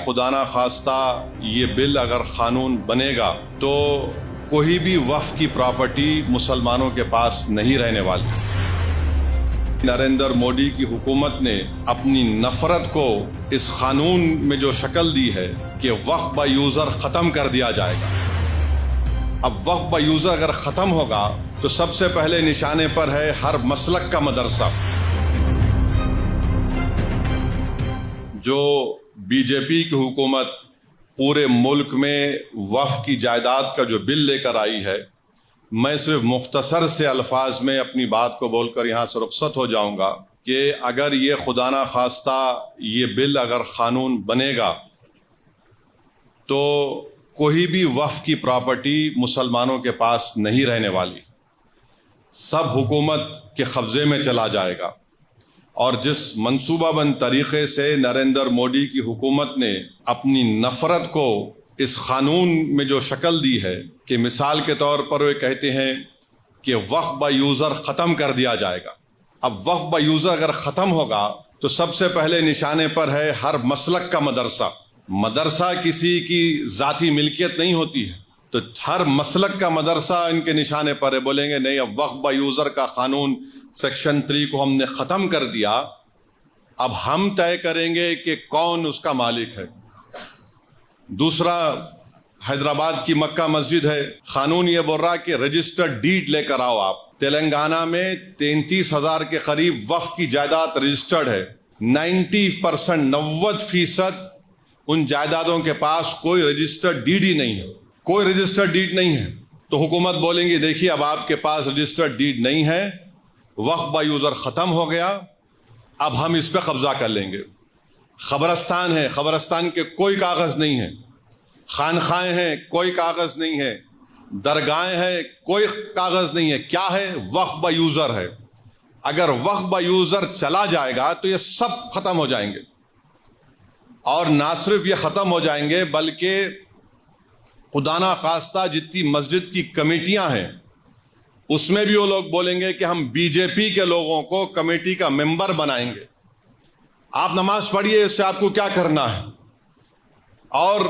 خدا نہ خواستہ یہ بل اگر قانون بنے گا تو کوئی بھی وقف کی پراپرٹی مسلمانوں کے پاس نہیں رہنے والی۔ نریندر مودی کی حکومت نے اپنی نفرت کو اس قانون میں جو شکل دی ہے کہ وقف با یوزر ختم کر دیا جائے گا۔ اب وقف با یوزر اگر ختم ہوگا تو سب سے پہلے نشانے پر ہے ہر مسلک کا مدرسہ۔ جو بی جے پی کی حکومت پورے ملک میں وقف کی جائیداد کا جو بل لے کر آئی ہے، میں صرف مختصر سے الفاظ میں اپنی بات کو بول کر یہاں سے رخصت ہو جاؤں گا کہ اگر یہ خدا نہ خواستہ یہ بل اگر قانون بنے گا تو کوئی بھی وقف کی پراپرٹی مسلمانوں کے پاس نہیں رہنے والی، سب حکومت کے قبضے میں چلا جائے گا۔ اور جس منصوبہ بند طریقے سے نریندر مودی کی حکومت نے اپنی نفرت کو اس قانون میں جو شکل دی ہے کہ مثال کے طور پر وہ کہتے ہیں کہ وقف با یوزر ختم کر دیا جائے گا۔ اب وقف با یوزر اگر ختم ہوگا تو سب سے پہلے نشانے پر ہے ہر مسلک کا مدرسہ۔ مدرسہ کسی کی ذاتی ملکیت نہیں ہوتی ہے، تو ہر مسلک کا مدرسہ ان کے نشانے پر ہے۔ بولیں گے نہیں، اب وقف با یوزر کا قانون سیکشن 3 کو ہم نے ختم کر دیا، اب ہم طے کریں گے کہ کون اس کا مالک ہے۔ دوسرا، حیدرآباد کی مکہ مسجد ہے، قانون یہ بول رہا کہ رجسٹرڈ ڈیڈ لے کر آؤ آپ۔ تلنگانہ میں 33,000 کے قریب وقف کی جائیداد رجسٹرڈ ہے۔ 90% ان جائیدادوں کے پاس کوئی رجسٹرڈ ڈیڈ ہی نہیں ہے، کوئی رجسٹرڈ ڈیڈ نہیں ہے۔ تو حکومت بولیں گی دیکھیے اب آپ کے پاس رجسٹرڈ ڈیڈ نہیں ہے، وقف با یوزر ختم ہو گیا، اب ہم اس پہ قبضہ کر لیں گے۔ قبرستان ہے، قبرستان کے کوئی کاغذ نہیں ہے۔ خانقاہیں ہیں، کوئی کاغذ نہیں ہے۔ درگاہیں ہیں، کوئی کاغذ نہیں ہے۔ کیا ہے؟ وقف با یوزر ہے۔ اگر وقف با یوزر چلا جائے گا تو یہ سب ختم ہو جائیں گے، اور نہ صرف یہ ختم ہو جائیں گے بلکہ خدا نہ خواستہ جتنی مسجد کی کمیٹیاں ہیں اس میں بھی وہ لوگ بولیں گے کہ ہم بی جے پی کے لوگوں کو کمیٹی کا ممبر بنائیں گے۔ آپ نماز پڑھیے، اس سے آپ کو کیا کرنا ہے؟ اور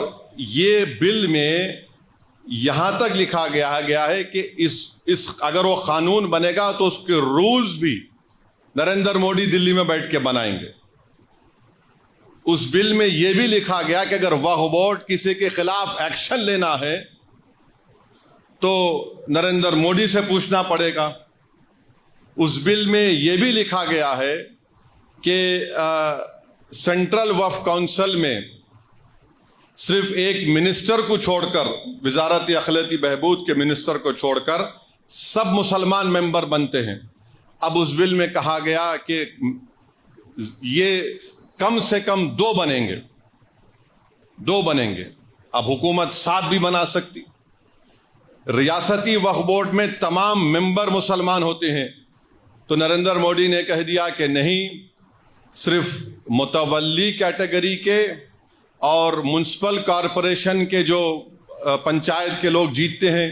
یہ بل میں یہاں تک لکھا گیا ہے کہ اس اگر وہ قانون بنے گا تو اس کے رولز بھی نریندر مودی دلی میں بیٹھ کے بنائیں گے۔ اس بل میں یہ بھی لکھا گیا کہ اگر وقف بورڈ کسی کے خلاف ایکشن لینا ہے تو نریندر مودی سے پوچھنا پڑے گا۔ اس بل میں یہ بھی لکھا گیا ہے کہ سینٹرل وقف کونسل میں صرف ایک منسٹر کو چھوڑ کر، وزارت اقلیتی بہبود کے منسٹر کو چھوڑ کر سب مسلمان ممبر بنتے ہیں۔ اب اس بل میں کہا گیا کہ یہ کم سے کم 2 بنیں گے، 2 بنیں گے۔ اب حکومت 7 بھی بنا سکتی۔ ریاستی وقف بورڈ میں تمام ممبر مسلمان ہوتے ہیں، تو نریندر مودی نے کہہ دیا کہ نہیں، صرف متولی کیٹیگری کے اور میونسپل کارپوریشن کے جو پنچایت کے لوگ جیتتے ہیں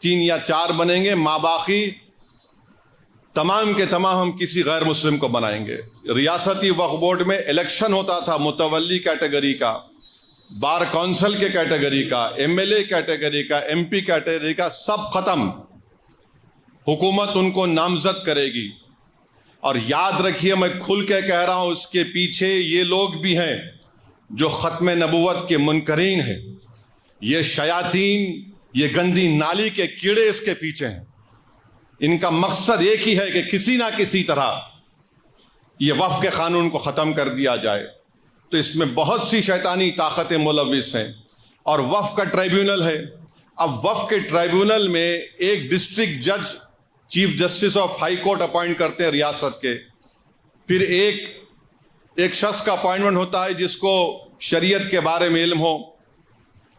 3 یا 4 بنیں گے، ماباقی تمام کے تمام ہم کسی غیر مسلم کو بنائیں گے۔ ریاستی وقف بورڈ میں الیکشن ہوتا تھا متولی کیٹیگری کا، بار کونسل کے کیٹیگری کا، ایم ایل اے کیٹیگری کا، ایم پی کیٹیگری کا، سب ختم۔ حکومت ان کو نامزد کرے گی۔ اور یاد رکھیے، میں کھل کے کہہ رہا ہوں، اس کے پیچھے یہ لوگ بھی ہیں جو ختم نبوت کے منکرین ہیں۔ یہ شیاطین، یہ گندی نالی کے کیڑے اس کے پیچھے ہیں۔ ان کا مقصد ایک ہی ہے کہ کسی نہ کسی طرح یہ وقف کے قانون کو ختم کر دیا جائے۔ تو اس میں بہت سی شیطانی طاقتیں ملوث ہیں، اور وقف کا ٹریبیونل ہے۔ اب وقف کے ٹریبیونل میں ایک ڈسٹرکٹ جج chief justice of high court appoint کرتے ہیں ریاست کے، پھر ایک شخص کا اپوائنٹمنٹ ہوتا ہے جس کو شریعت کے بارے میں علم ہو،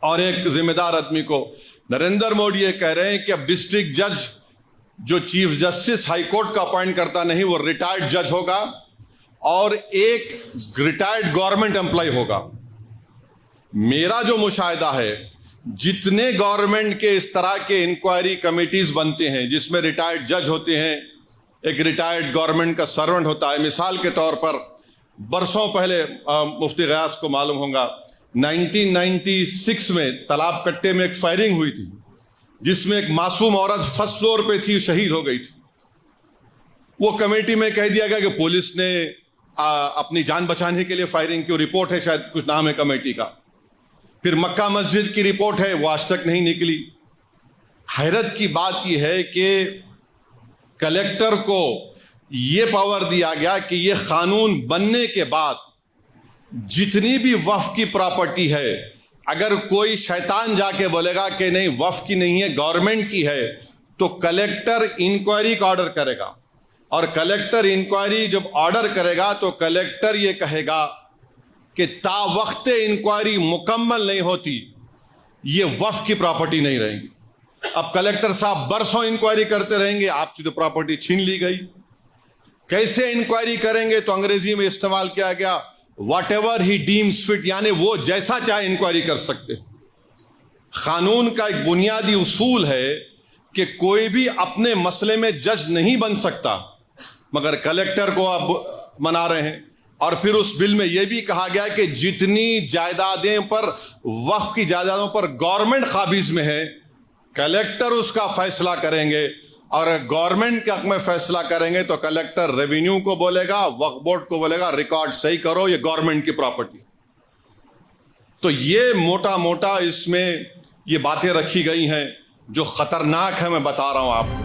اور ایک ذمہ دار آدمی کو۔ نریندر مودی یہ کہہ رہے ہیں کہ اب ڈسٹرکٹ جج جو چیف جسٹس ہائی کورٹ کا اپوائنٹ کرتا نہیں، وہ ریٹائرڈ جج ہوگا، اور ایک ریٹائرڈ گورنمنٹ امپلائی ہوگا۔ میرا جو مشاہدہ ہے، جتنے گورنمنٹ کے اس طرح کے انکوائری کمیٹیز بنتے ہیں جس میں ریٹائرڈ جج ہوتے ہیں، ایک ریٹائرڈ گورنمنٹ کا سرونٹ ہوتا ہے۔ مثال کے طور پر برسوں پہلے مفتی غیاث کو معلوم ہوگا، 1996 میں تالاب کٹے میں ایک فائرنگ ہوئی تھی جس میں ایک معصوم عورت فرسٹ فلور پہ تھی، شہید ہو گئی تھی. وہ کمیٹی میں کہہ دیا گیا کہ پولیس نے اپنی جان بچانے کے لیے فائرنگ کی. رپورٹ ہے، شاید کچھ نام ہے کمیٹی کا. پھر مکہ مسجد کی رپورٹ ہے، وہ آج تک نہیں نکلی. حیرت کی بات یہ ہے کہ کلیکٹر کو یہ پاور دیا گیا کہ یہ قانون بننے کے بعد جتنی بھی وقف کی پراپرٹی ہے، اگر کوئی شیطان جا کے بولے گا کہ نہیں وقف کی نہیں ہے گورنمنٹ کی ہے، تو کلیکٹر انکوائری کا آرڈر کرے گا. اور کلیکٹر انکوائری جب آرڈر کرے گا تو کلیکٹر یہ کہے گا کہ تا وقت انکوائری مکمل نہیں ہوتی یہ وقف کی پراپرٹی نہیں رہیں گی. اب کلیکٹر صاحب برسوں انکوائری کرتے رہیں گے، آپ سے تو پراپرٹی چھین لی گئی. کیسے انکوائری کریں گے؟ تو انگریزی میں استعمال کیا گیا whatever he deems fit, یعنی وہ جیسا چاہے انکوائری کر سکتے. قانون کا ایک بنیادی اصول ہے کہ کوئی بھی اپنے مسئلے میں جج نہیں بن سکتا، مگر کلیکٹر کو اب منا رہے ہیں. اور پھر اس بل میں یہ بھی کہا گیا کہ جتنی جائیدادیں پر وقف کی جائیدادوں پر گورنمنٹ قابض میں ہے، کلیکٹر اس کا فیصلہ کریں گے. اور گورنمنٹ کے حق میں فیصلہ کریں گے تو کلیکٹر ریونیو کو بولے گا، وقف بورڈ کو بولے گا ریکارڈ صحیح کرو، یہ گورنمنٹ کی پراپرٹی. تو یہ موٹا موٹا اس میں یہ باتیں رکھی گئی ہیں جو خطرناک ہے، میں بتا رہا ہوں آپ کو.